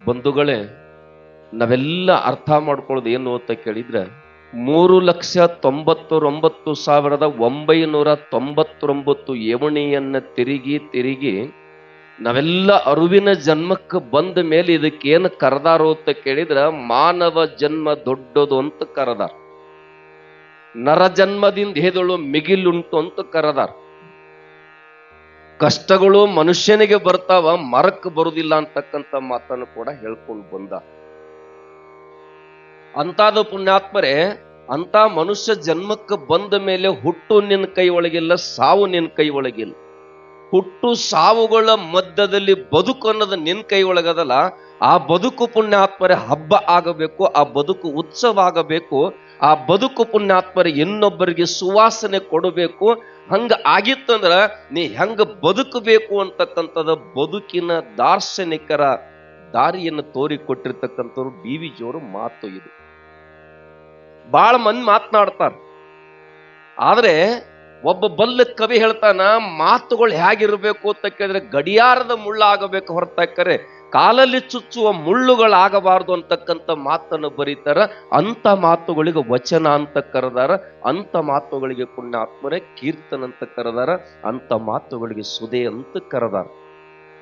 ಬಂಧುಗಳೇ, ನಾವೆಲ್ಲ ಅರ್ಥ ಮಾಡ್ಕೊಳ್ಳೋದು ಏನು ಅಂತ ಕೇಳಿದ್ರೆ 3,99,999 ಏವಣಿಯನ್ನ ತಿರುಗಿ ನಾವೆಲ್ಲ ಅರುವಿನ ಜನ್ಮಕ್ಕೆ ಬಂದ ಮೇಲೆ ಇದಕ್ಕೇನು ಕರೆದಾರೋ ಅಂತ ಕೇಳಿದ್ರ ಮಾನವ ಜನ್ಮ ದೊಡ್ಡದು ಅಂತ ಕರೆದಾರ. ನರ ಜನ್ಮದಿಂದ ಹೇದಳು ಮಿಗಿಲುಂಟು ಅಂತ ಕರೆದಾರ. ಕಷ್ಟಗಳು ಮನುಷ್ಯನಿಗೆ ಬರ್ತಾವ, ಮರಕ್ಕೆ ಬರುದಿಲ್ಲ ಅಂತಕ್ಕಂಥ ಮಾತನ್ನು ಕೂಡ ಹೇಳ್ಕೊಂಡು ಬಂದ. ಅಂತಾದ ಪುಣ್ಯಾತ್ಮರೇ, ಅಂತ ಮನುಷ್ಯ ಜನ್ಮಕ್ಕೆ ಬಂದ ಮೇಲೆ ಹುಟ್ಟು ನಿನ್ನ ಕೈ ಒಳಗಿಲ್ಲ, ಸಾವು ನಿನ್ನ ಕೈ ಒಳಗಿಲ್ಲ. ಹುಟ್ಟು ಸಾವುಗಳ ಮಧ್ಯದಲ್ಲಿ ಬದುಕು ಅನ್ನೋದು ನಿನ್ನ ಕೈ ಒಳಗದಲ್ಲ. ಆ ಬದುಕು ಪುಣ್ಯಾತ್ಮರೇ ಹಬ್ಬ ಆಗಬೇಕು, ಆ ಬದುಕು ಉತ್ಸವ ಆಗಬೇಕು, ಆ ಬದುಕು ಪುಣ್ಯಾತ್ಮರೇ ಇನ್ನೊಬ್ಬರಿಗೆ ಸುವಾಸನೆ ಕೊಡಬೇಕು. ಹಂಗ ಆಗಿತ್ತಂದ್ರ ನೀ ಹೆಂಗ ಬದುಕಬೇಕು ಅಂತಕ್ಕಂಥದ್ದು ಬದುಕಿನ ದಾರ್ಶನಿಕರ ದಾರಿಯನ್ನು ತೋರಿಕೊಟ್ಟಿರ್ತಕ್ಕಂಥವ್ರು ಡಿ.ವಿ. ಜಿಯವರು ಮಾತು ಇದು. ಬಹಳ ಮಂದಿ ಮಾತನಾಡ್ತಾರ, ಆದ್ರೆ ಒಬ್ಬ ಬಲ್ಲ ಕವಿ ಹೇಳ್ತಾನ, ಮಾತುಗಳು ಹೇಗಿರ್ಬೇಕು ಅಂತ ಕೇಳಿದ್ರೆ ಗಡಿಯಾರದ ಮುಳ್ಳಾಗಬೇಕು ಹೊರತಾಕರೆ ಕಾಲಲ್ಲಿ ಚುಚ್ಚುವ ಮುಳ್ಳುಗಳಾಗಬಾರ್ದು ಅಂತಕ್ಕಂಥ ಮಾತನ್ನು ಬರೀತಾರ. ಅಂತ ಮಾತುಗಳಿಗೆ ವಚನ ಅಂತ ಕರೆದಾರ, ಅಂತ ಮಾತುಗಳಿಗೆ ಪುಣ್ಯಾತ್ಮರೇ ಕೀರ್ತನ ಅಂತ ಕರೆದಾರ, ಅಂತ ಮಾತುಗಳಿಗೆ ಸುದೆ ಅಂತ ಕರೆದಾರ.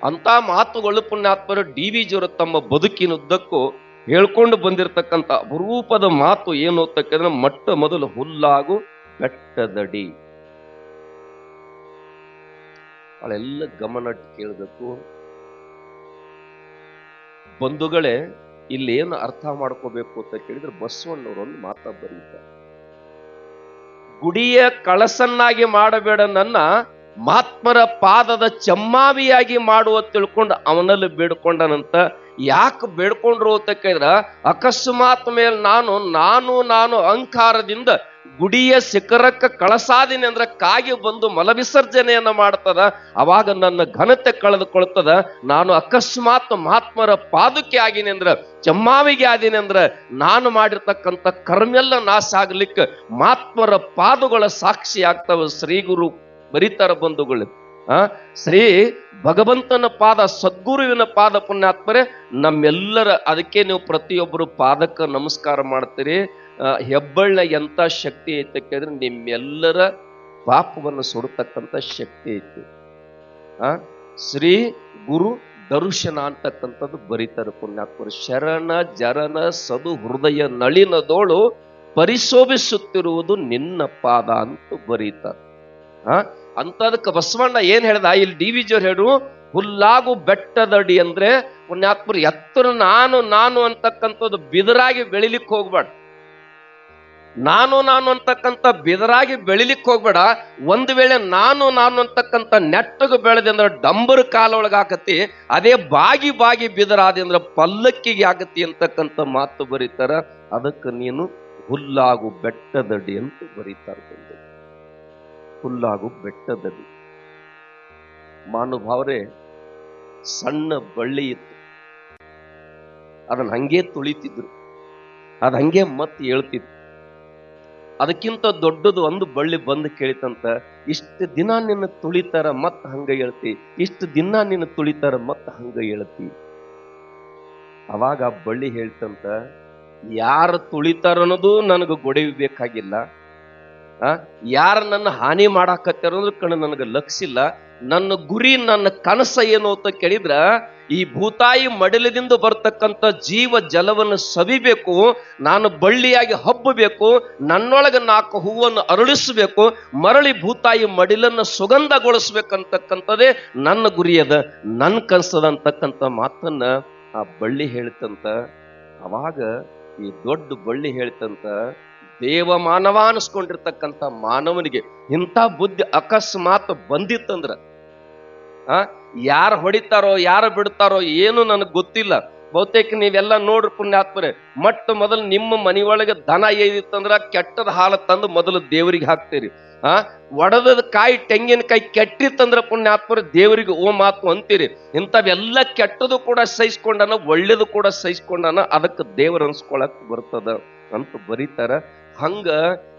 ಅಂತ ಮಾತುಗಳು ಪುಣ್ಯಾತ್ಮರು ಡಿ.ವಿ. ಜಿಯವರು ತಮ್ಮ ಬದುಕಿನುದ್ದಕ್ಕೂ ಹೇಳ್ಕೊಂಡು ಬಂದಿರತಕ್ಕಂಥ ಅಪರೂಪದ ಮಾತು ಏನು ಅಂತ ಕೇಳಿದ್ರೆ, ಮೊಟ್ಟ ಮೊದಲು ಹುಲ್ಲಾಗು ಬೆಟ್ಟದಡಿ. ಅವೆಲ್ಲ ಗಮನ ಕೇಳಬೇಕು ಬಂಧುಗಳೇ. ಇಲ್ಲೇನು ಅರ್ಥ ಮಾಡ್ಕೋಬೇಕು ಅಂತ ಕೇಳಿದ್ರೆ ಬಸವಣ್ಣವರೊಂದು ಮಾತ ಬರೀತಾರೆ, ಗುಡಿಯ ಕಳಸನ್ನಾಗಿ ಮಾಡಬೇಡ ನನ್ನ, ಮಹಾತ್ಮರ ಪಾದದ ಚಮ್ಮಾವಿಯಾಗಿ ಮಾಡುವ ತಿಳ್ಕೊಂಡು ಅವನಲ್ಲಿ ಬೇಡ್ಕೊಂಡನಂತ. ಯಾಕೆ ಬೇಡ್ಕೊಂಡ್ರು ಅಂತ ಕೇಳಿದ್ರ, ಅಕಸ್ಮಾತ್ ಮೇಲೆ ನಾನು ಅಹಂಕಾರದಿಂದ ಗುಡಿಯ ಶಿಖರಕ್ಕೆ ಕಳಸಾದಿನಿ ಅಂದ್ರೆ ಕಾಗಿ ಬಂದು ಮಲ ವಿಸರ್ಜನೆಯನ್ನ ಮಾಡ್ತದ, ಅವಾಗ ನನ್ನ ಘನತೆ ಕಳೆದುಕೊಳ್ತದ. ನಾನು ಅಕಸ್ಮಾತ್ ಮಹಾತ್ಮರ ಪಾದಕ್ಕೆ ಆಗಿನಿ ಅಂದ್ರ, ಚಮ್ಮಾವಿಗೆ ಆದಿನಿ ಅಂದ್ರ ನಾನು ಮಾಡಿರ್ತಕ್ಕಂಥ ಕರ್ಮೆಲ್ಲ ನಾಶ ಆಗ್ಲಿಕ್ಕೆ ಮಹಾತ್ಮರ ಪಾದಗಳ ಸಾಕ್ಷಿ ಆಗ್ತವ. ಶ್ರೀ ಗುರು ಬರೀತಾರ ಬಂಧುಗಳು. ಶ್ರೀ ಭಗವಂತನ ಪಾದ, ಸದ್ಗುರುವಿನ ಪಾದ ಪುಣ್ಯಾತ್ಮರೇ ನಮ್ಮೆಲ್ಲರ. ಅದಕ್ಕೆ ನೀವು ಪ್ರತಿಯೊಬ್ಬರು ಪಾದಕ್ಕೆ ನಮಸ್ಕಾರ ಮಾಡ್ತೀರಿ. ಹೆಬ್ಬಳ್ಳ ಎಂತ ಶಕ್ತಿ ಐತೆ ಕೇಳಿದ್ರೆ ನಿಮ್ಮೆಲ್ಲರ ಪಾಪವನ್ನು ಸುಡತಕ್ಕಂಥ ಶಕ್ತಿ ಐತಿ. ಶ್ರೀ ಗುರು ದರ್ಶನ ಅಂತಕ್ಕಂಥದ್ದು ಬರೀತಾರೆ ಪುಣ್ಯಾತ್ಮರು. ಶರಣ ಜರನ ಸದು ಹೃದಯ ನಳಿನದೋಳು ಪರಿಶೋಭಿಸುತ್ತಿರುವುದು ನಿನ್ನ ಪಾದ ಅಂತ ಬರೀತಾರೆ. ಅಂತದಕ್ಕೆ ಬಸವಣ್ಣ ಏನ್ ಹೇಳ್ದ, ಇಲ್ಲಿ ಡಿ.ವಿ. ಜಿಯವ್ರು ಹೇಳು, ಹುಲ್ಲಾಗು ಬೆಟ್ಟದಡಿ ಅಂದ್ರೆ ಪುಣ್ಯಾತ್ಮರು ಎತ್ತರ ನಾನು ಅಂತಕ್ಕಂಥದ್ದು ಬಿದರಾಗಿ ಬೆಳಿಲಿಕ್ಕೆ ಹೋಗ್ಬೇಡ. ನಾನು ಅಂತಕ್ಕಂಥ ಬಿದರಾಗಿ ಬೆಳಿಲಿಕ್ಕೆ ಹೋಗ್ಬೇಡ. ಒಂದು ವೇಳೆ ನಾನು ಅಂತಕ್ಕಂಥ ನೆಟ್ಟಗೆ ಬೆಳೆದೆ ಅಂದ್ರೆ ಡಂಬರ್ ಕಾಲೊಳಗಾಕತಿ, ಅದೇ ಬಾಗಿ ಬಿದರಾದೆ ಅಂದ್ರೆ ಪಲ್ಲಕ್ಕಿಗೆ ಆಗತಿ ಅಂತಕ್ಕಂಥ ಮಾತು ಬರೀತಾರ. ಅದಕ್ಕೆ ನೀನು ಹುಲ್ಲಾಗು ಬೆಟ್ಟದಡಿ ಅಂತ ಬರೀತಾರ. ಹುಲ್ಲಾಗು ಬೆಟ್ಟದಡಿ. ಮಾನುಭಾವರೇ, ಸಣ್ಣ ಬಳ್ಳಿ ಇತ್ತು, ಅದನ್ನ ಹಂಗೆ ತುಳಿತಿದ್ರು, ಅದ ಹಂಗೆ ಮತ್ತೆ ಹೇಳ್ತಿತ್ತು. ಅದಕ್ಕಿಂತ ದೊಡ್ಡದು ಒಂದು ಬಳ್ಳಿ ಬಂದು ಕೇಳಿತಂತ, ಇಷ್ಟು ದಿನ ನಿನ್ನ ತುಳಿತಾರ ಮತ್ತ ಹಂಗ ಹೇಳ್ತಿ, ಇಷ್ಟು ದಿನ ನಿನ್ನ ತುಳಿತಾರ ಮತ್ತ ಹಂಗ ಹೇಳ್ತಿ. ಅವಾಗ ಆ ಬಳ್ಳಿ ಹೇಳ್ತಂತ, ಯಾರು ತುಳಿತಾರ ಅನ್ನೋದು ನನಗೆ ಗೊಡೆಯಬೇಕಾಗಿಲ್ಲ, ಯಾರ ನನ್ನ ಹಾನಿ ಮಾಡಾಕತ್ತಾರ ಅನ್ನೋದ್ರ ನನಗೆ ಲಕ್ಷಿಲ್ಲ. ನನ್ನ ಗುರಿ, ನನ್ನ ಕನಸ ಏನು ಅಂತ ಕೇಳಿದ್ರ, ಈ ಭೂತಾಯಿ ಮಡಿಲದಿಂದ ಬರ್ತಕ್ಕಂಥ ಜೀವ ಜಲವನ್ನು ಸವಿಬೇಕು, ನಾನು ಬಳ್ಳಿಯಾಗಿ ಹಬ್ಬಬೇಕು, ನನ್ನೊಳಗೆ 4 ಹೂವನ್ನು ಅರಳಿಸಬೇಕು, ಮರಳಿ ಭೂತಾಯಿ ಮಡಿಲನ್ನು ಸುಗಂಧಗೊಳಿಸ್ಬೇಕಂತಕ್ಕಂಥದ್ದೇ ನನ್ನ ಗುರಿಯದ, ನನ್ನ ಕನಸದ ಅಂತಕ್ಕಂಥ ಮಾತನ್ನ ಆ ಬಳ್ಳಿ ಹೇಳ್ತಂತ. ಅವಾಗ ಈ ದೊಡ್ಡ ಬಳ್ಳಿ ಹೇಳ್ತಂತ, ದೇವ ಮಾನವ ಅನಿಸ್ಕೊಂಡಿರ್ತಕ್ಕಂಥ ಮಾನವನಿಗೆ ಇಂಥ ಬುದ್ಧಿ ಅಕಸ್ಮಾತ್ ಬಂದಿತ್ತಂದ್ರ, ಯಾರು ಹೊಡಿತಾರೋ ಯಾರು ಬಿಡ್ತಾರೋ ಏನು ನನಗೆ ಗೊತ್ತಿಲ್ಲ. ಬಹುತೇಕ ನೀವೆಲ್ಲ ನೋಡ್ರಿ ಪುಣ್ಯಾತ್ಮರೇ, ಮೊಟ್ಟ ಮೊದಲು ನಿಮ್ಮ ಮನೆಯೊಳಗೆ ದನ ಏದಿತ್ತಂದ್ರ ಕೆಟ್ಟದ ಹಾಲು ತಂದು ಮೊದಲು ದೇವರಿಗೆ ಹಾಕ್ತೀರಿ. ಒಡದದ ಕಾಯಿ, ತೆಂಗಿನಕಾಯಿ ಕೆಟ್ಟಿತ್ತಂದ್ರ ಪುಣ್ಯಾತ್ಮರು ದೇವರಿಗೆ ಓ ಮಾತು ಅಂತೀರಿ. ಇಂಥವೆಲ್ಲ ಕೆಟ್ಟದು ಕೂಡ ಸಹಿಸ್ಕೊಂಡನ, ಒಳ್ಳೇದು ಕೂಡ ಸಹಿಸ್ಕೊಂಡನ, ಅದಕ್ಕೆ ದೇವರು ಅನ್ಸ್ಕೊಳಕ್ ಬರ್ತದ ಅಂತ ಬರೀತಾರ. ಹಂಗ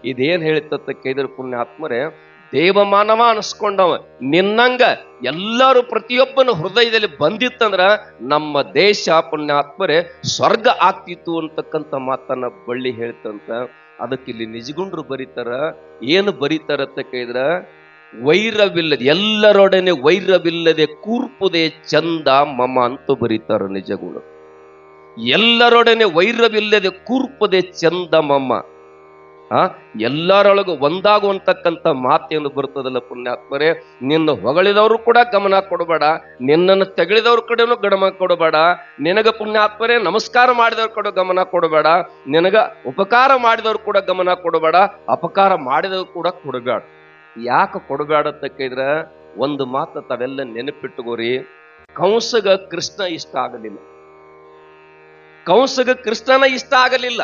ಇದೇನ್ ಹೇಳಿತ್ತ ಕೇಳಿದ್ರೆ ಪುಣ್ಯಾತ್ಮರೇ, ದೇವಮಾನವ ಅನಿಸ್ಕೊಂಡವ. ನಿನ್ನಂಗ ಎಲ್ಲರೂ ಪ್ರತಿಯೊಬ್ಬನ ಹೃದಯದಲ್ಲಿ ಬಂದಿತ್ತಂದ್ರ ನಮ್ಮ ದೇಶ ಪುಣ್ಯಾತ್ಮರೇ ಸ್ವರ್ಗ ಆಗ್ತಿತ್ತು ಅಂತಕ್ಕಂಥ ಮಾತನ್ನ ಬಳ್ಳಿ ಹೇಳ್ತಂತ. ಅದಕ್ಕೆ ಇಲ್ಲಿ ನಿಜಗುಂಡ್ರು ಬರೀತಾರ. ಏನು ಬರೀತಾರ ಅಂತ ಕೇಳಿದ್ರ, ವೈರವಿಲ್ಲದೆ ಎಲ್ಲರೊಡನೆ ವೈರವಿಲ್ಲದೆ ಕೂರ್ಪುದೇ ಚಂದ ಮಮ ಅಂತ ಬರೀತಾರ. ನಿಜಗುಣ ಎಲ್ಲರೊಡನೆ ವೈರವಿಲ್ಲದೆ ಕೂರ್ಪುದೇ ಚಂದ ಮಮ. ಎಲ್ಲರೊಳಗೂ ಒಂದಾಗುವಂತಕ್ಕಂಥ ಮಾತೇನು ಬರ್ತದಲ್ಲ ಪುಣ್ಯಾತ್ಮರೇ, ನಿನ್ನ ಹೊಗಳಿದವರು ಕೂಡ ಗಮನ ಕೊಡಬೇಡ, ನಿನ್ನನ್ನು ತೆಗಳಿದವ್ರ ಕಡೆನೂ ಗಮನ ಕೊಡಬೇಡ, ನಿನಗ ಪುಣ್ಯಾತ್ಮರೇ ನಮಸ್ಕಾರ ಮಾಡಿದವ್ರ ಕಡೆ ಗಮನ ಕೊಡಬೇಡ, ನಿನಗ ಉಪಕಾರ ಮಾಡಿದವ್ರು ಕೂಡ ಗಮನ ಕೊಡಬೇಡ, ಅಪಕಾರ ಮಾಡಿದವ್ರು ಕೂಡ ಕೊಡಬೇಡ. ಯಾಕೆ ಕೊಡಬೇಡ ಅಂತ ಕೇಳಿದ್ರ, ಒಂದು ಮಾತು ತಾವೆಲ್ಲ ನೆನಪಿಟ್ಟುಕೋರಿ. ಕಂಸಗ ಕೃಷ್ಣ ಇಷ್ಟ ಆಗಲಿಲ್ಲ, ಕಂಸಗ ಕೃಷ್ಣನ ಇಷ್ಟ ಆಗಲಿಲ್ಲ,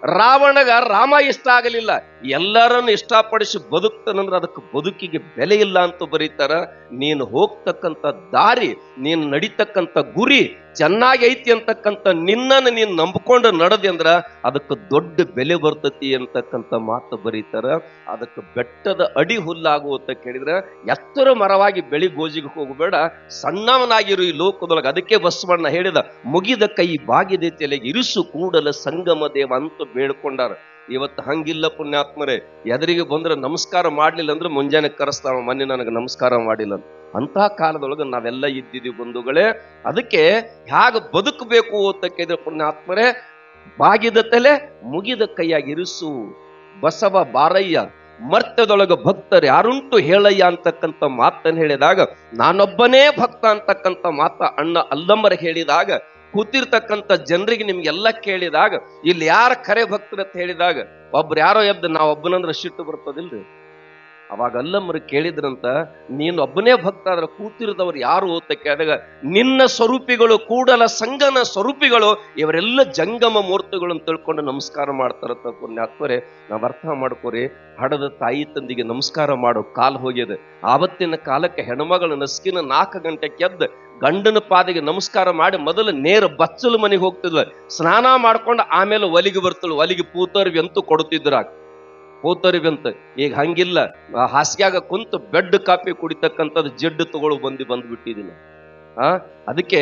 ರಾವಣಗ ರಾಮ ಇಷ್ಟ ಆಗಲಿಲ್ಲ. ಎಲ್ಲರನ್ನು ಇಷ್ಟಪಡಿಸಿ ಬದುಕ್ತಾನಂದ್ರೆ ಅದಕ್ಕೆ ಬದುಕಿಗೆ ಬೆಲೆ ಇಲ್ಲ ಅಂತ ಬರೀತಾರ. ನೀನು ಹೋಗ್ತಕ್ಕಂಥ ದಾರಿ, ನೀನು ನಡೀತಕ್ಕಂಥ ಗುರಿ ಚೆನ್ನಾಗಿ ಐತಿ ಅಂತಕ್ಕಂಥ ನಿನ್ನನ್ನು ನೀನು ನಂಬಿಕೊಂಡು ನಡೆದಿ ಅಂದ್ರ ಅದಕ್ಕೆ ದೊಡ್ಡ ಬೆಲೆ ಬರ್ತತಿ ಅಂತಕ್ಕಂಥ ಮಾತು ಬರೀತಾರ. ಅದಕ್ಕೆ ಬೆಟ್ಟದ ಅಡಿ ಹುಲ್ಲಾಗುವಂತ ಕೇಳಿದ್ರೆ ಎತ್ತರ ಮರವಾಗಿ ಬೆಳಿ ಗೋಜಿಗೆ ಹೋಗಬೇಡ, ಸಣ್ಣವನಾಗಿರು ಈ ಲೋಕದೊಳಗೆ. ಅದಕ್ಕೆ ಬಸವಣ್ಣ ಹೇಳಿದ, ಮುಗಿದ ಕೈ ಬಾಗಿದೆ ತಲೆಗೆ ಇರಿಸು ಕೂಡಲ ಸಂಗಮ ದೇವ ಅಂತ ಬೇಡ್ಕೊಂಡಾರ. ಇವತ್ತು ಹಂಗಿಲ್ಲ ಪುಣ್ಯಾತ್ಮರೇ. ಎದುರಿಗೆ ಬಂದ್ರೆ ನಮಸ್ಕಾರ ಮಾಡ್ಲಿಲ್ಲ ಅಂದ್ರೆ ಮುಂಜಾನೆ ಕರೆಸ್ತಾವ, ಮೊನ್ನೆ ನನಗೆ ನಮಸ್ಕಾರ ಮಾಡಿಲ್ಲ ಅಂತ. ಅಂತಹ ಕಾಲದೊಳಗೆ ನಾವೆಲ್ಲ ಇದ್ದಿದ್ದೀವಿ ಬಂಧುಗಳೇ. ಅದಕ್ಕೆ ಹೇಗೆ ಬದುಕಬೇಕು ಅಂತ ಕೇಳಿದ್ರೆ ಪುಣ್ಯಾತ್ಮರೇ, ಬಾಗಿದ ತಲೆ ಮುಗಿದ ಕೈಯಾಗಿ ಇರಿಸು ಬಸವ ಬಾರಯ್ಯ, ಮರ್ತ್ಯದೊಳಗ ಭಕ್ತರು ಯಾರುಂಟು ಹೇಳಯ್ಯ ಅಂತಕ್ಕಂಥ ಮಾತನ್ನು ಹೇಳಿದಾಗ, ನಾನೊಬ್ಬನೇ ಭಕ್ತ ಅಂತಕ್ಕಂಥ ಮಾತ ಅಣ್ಣ ಅಲ್ಲಮ್ಮರ ಹೇಳಿದಾಗ, ಕೂತಿರ್ತಕ್ಕಂಥ ಜನರಿಗೆ ನಿಮ್ಗೆಲ್ಲ ಕೇಳಿದಾಗ, ಇಲ್ಲಿ ಯಾರ ಕರೆ ಭಕ್ತರು ಅಂತ ಹೇಳಿದಾಗ ಒಬ್ರು ಯಾರೋ ಎದ್ದು ನಾವೊಬ್ಬನಂದ್ರೆ ಸಿಟ್ಟು ಬರ್ತದಿಲ್ರಿ. ಅವಾಗ ಅಲ್ಲಮ್ಮರು ಕೇಳಿದ್ರಂತ, ನೀನು ಒಬ್ಬನೇ ಭಕ್ತ ಆದ್ರೆ ಕೂತಿರಿದವ್ರು ಯಾರು ಅಂತ ಕೇಳಿದಾಗ, ನಿನ್ನ ಸ್ವರೂಪಿಗಳು, ಕೂಡಲ ಸಂಗನ ಸ್ವರೂಪಿಗಳು, ಇವರೆಲ್ಲ ಜಂಗಮ ಮೂರ್ತಿಗಳು ಅಂತ ತಿಳ್ಕೊಂಡು ನಮಸ್ಕಾರ ಮಾಡ್ತಾರಂತ. ಪುಣ್ಯಾತ್ಮರೇ, ನಾವ್ ಅರ್ಥ ಮಾಡ್ಕೋರಿ. ಹಡದ ತಾಯಿ ತಂದಿಗೆ ನಮಸ್ಕಾರ ಮಾಡೋ ಕಾಲ ಹೋಗಿದೆ. ಆವತ್ತಿನ ಕಾಲಕ್ಕೆ ಹೆಣ್ಮಗಳ ನಸ್ಕಿನ 4 ಗಂಟೆಗೆ ಎದ್ದು ಗಂಡನ ಪಾದಿಗೆ ನಮಸ್ಕಾರ ಮಾಡಿ ಮೊದಲು ನೇರ ಬಚ್ಚಲು ಮನೆಗೆ ಹೋಗ್ತಿದ್ಲ, ಸ್ನಾನ ಮಾಡ್ಕೊಂಡು ಆಮೇಲೆ ಒಲಿಗೆ ಬರ್ತಳು. ಒಲಿಗೆ ಪೂತರ್ವಿ ಅಂತೂ ಕೊಡ್ತಿದ್ರಾಗ, ಪೂತರ್ವಿ ಅಂತ. ಈಗ ಹಂಗಿಲ್ಲ, ಹಾಸಿಗೆಯಾಗ ಕುಂತು ಬೆಡ್ ಕಾಪಿ ಕುಡಿತಕ್ಕಂಥದ್ದು ಜಡ್ಡು ತಗೊಳ್ಳು ಬಂದ್ಬಿಟ್ಟಿದ್ದೀನಿ. ಅದಕ್ಕೆ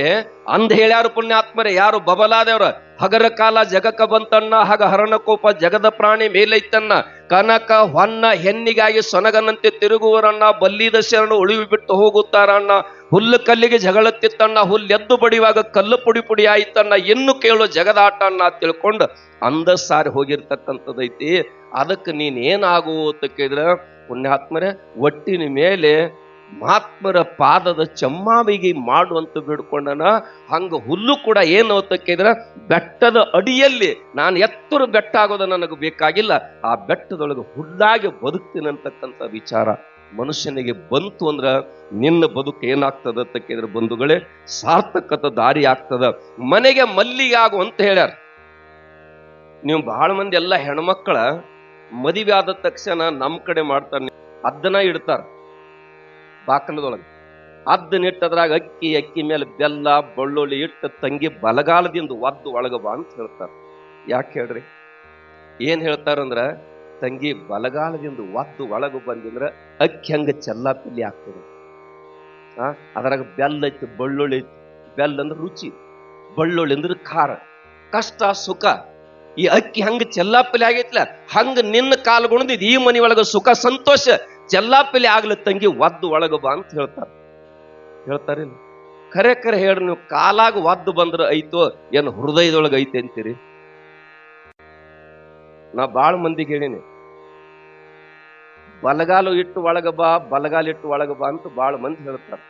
ಅಂದ್ ಹೇಳ್ಯಾರು ಪುಣ್ಯಾತ್ಮರೇ, ಯಾರು ಬಬಲಾದೇವ್ರ, ಹಗರ ಕಾಲ ಜಗಕ್ಕ ಬಂತಣ್ಣ, ಹಗ ಹರಣಕೋಪ ಜಗದ ಪ್ರಾಣಿ ಮೇಲೈತನ್ನ, ಕನಕ ಹೊನ್ನ ಹೆಣ್ಣಿಗಾಗಿ ಸೊನಗನಂತೆ ತಿರುಗುವರಣ್ಣ, ಬಲ್ಲಿದ ಶರಣು ಉಳಿವಿ ಬಿಟ್ಟು ಹೋಗುತ್ತಾರಣ್ಣ, ಹುಲ್ಲು ಕಲ್ಲಿಗೆ ಜಗಳತ್ತಿತ್ತಣ್ಣ, ಹುಲ್ಲೆದ್ದು ಬಡಿಯುವಾಗ ಕಲ್ಲು ಪುಡಿ ಪುಡಿ ಆಯ್ತಣ್ಣ, ಇನ್ನು ಕೇಳೋ ಜಗದಾಟ ಅಣ್ಣ ತಿಳ್ಕೊಂಡು ಅಂದ ಸಾರಿ ಹೋಗಿರ್ತಕ್ಕಂಥದ್ದೈತಿ. ಅದಕ್ಕೆ ನೀನ್ ಏನಾಗು ಅಂತ ಕೇಳಿದ್ರ ಪುಣ್ಯಾತ್ಮರೇ, ಒಟ್ಟಿನ ಮೇಲೆ ಮಹಾತ್ಮರ ಪಾದದ ಚಮ್ಮಾವಿಗೆ ಮಾಡುವಂತ ಬಿಡ್ಕೊಂಡನ. ಹಂಗ ಹುಲ್ಲು ಕೂಡ ಏನು ಅಂತ ಕೇಳಿದ್ರ, ಬೆಟ್ಟದ ಅಡಿಯಲ್ಲಿ ನಾನು ಎತ್ತರ ಬೆಟ್ಟ ಆಗೋದು ನನಗೆ ಬೇಕಾಗಿಲ್ಲ, ಆ ಬೆಟ್ಟದೊಳಗೆ ಹುಲ್ಲಾಗಿ ಬದುಕ್ತೀನಿ ಅಂತಕ್ಕಂಥ ವಿಚಾರ ಮನುಷ್ಯನಿಗೆ ಬಂತು ಅಂದ್ರ ನಿನ್ನ ಬದುಕು ಏನಾಗ್ತದ ಅಂತ ಕೇಳಿದ್ರೆ ಬಂಧುಗಳೇ, ಸಾರ್ಥಕತ ದಾರಿ ಆಗ್ತದ. ಮನೆಗೆ ಮಲ್ಲಿಗೆ ಆಗು ಅಂತ ಹೇಳ್ಯಾರ. ನೀವು ಬಹಳ ಮಂದಿ ಎಲ್ಲ ಹೆಣ್ಮಕ್ಕಳ ಮದುವೆ ಆದ ತಕ್ಷಣ ನಮ್ಮ ಕಡೆ ಮಾಡ್ತಾರೆ, ಅದನ್ನ ಇಡ್ತಾರ ಬಾಕಲದೊಳಗೆ. ಅದ್ದನ್ನಿಟ್ಟದ್ರಾಗ ಅಕ್ಕಿ ಮೇಲೆ ಬೆಲ್ಲ ಬೆಳ್ಳುಳ್ಳಿ ಇಟ್ಟು ತಂಗಿ ಬಲಗಾಲದಿಂದ ಒದ್ದು ಒಳಗ ಬಾ ಅಂತ ಹೇಳ್ತಾರ. ಯಾಕೆ ಹೇಳ್ರಿ? ಏನ್ ಹೇಳ್ತಾರಂದ್ರ, ತಂಗಿ ಬಲಗಾಲದಿಂದ ಒದ್ದು ಒಳಗ ಬಂದಿದ್ರ ಅಕ್ಕಿ ಹಂಗ ಚೆಲ್ಲಾಪಿಲ್ಲಿ ಆಗ್ತದೆ. ಅದ್ರಾಗ ಬೆಲ್ಲ ಐತಿ, ಬೆಳ್ಳುಳ್ಳಿ ಐತಿ. ಬೆಲ್ಲ ಅಂದ್ರೆ ರುಚಿ, ಬೆಳ್ಳುಳ್ಳಿ ಅಂದ್ರೆ ಖಾರ, ಕಷ್ಟ ಸುಖ. ಈ ಅಕ್ಕಿ ಹಂಗ ಚೆಲ್ಲಾಪಿಲಿ ಆಗೈತ್ಲ, ಹಂಗ ನಿನ್ನ ಕಾಲ್ಗುಣದಿದ್ ಈ ಮನಿ ಒಳಗ ಸುಖ ಸಂತೋಷ ಚೆಲ್ಲಾಪಿಲಿ ಆಗ್ಲಿ ತಂಗಿ ಒದ್ದು ಒಳಗ ಬಾ ಅಂತ ಹೇಳ್ತಾರಿಲ್ಲ? ಖರೆ ಖರೆ ಹೇಳ್ರಿ, ನೀವು ಕಾಲಾಗ ಒದ್ದು ಬಂದ್ರ ಐತೋ ಏನು ಹೃದಯದೊಳಗ ಐತೆ ಅಂತೀರಿ? ನಾ ಬಾಳ ಮಂದಿಗೆ ಹೇಳಿನಿ, ಬಲಗಾಲು ಇಟ್ಟು ಒಳಗ ಬಾ, ಬಲಗಾಲ ಇಟ್ಟು ಒಳಗ ಬಾ ಅಂತ ಬಾಳ ಮಂದಿ ಹೇಳ್ತಾರ.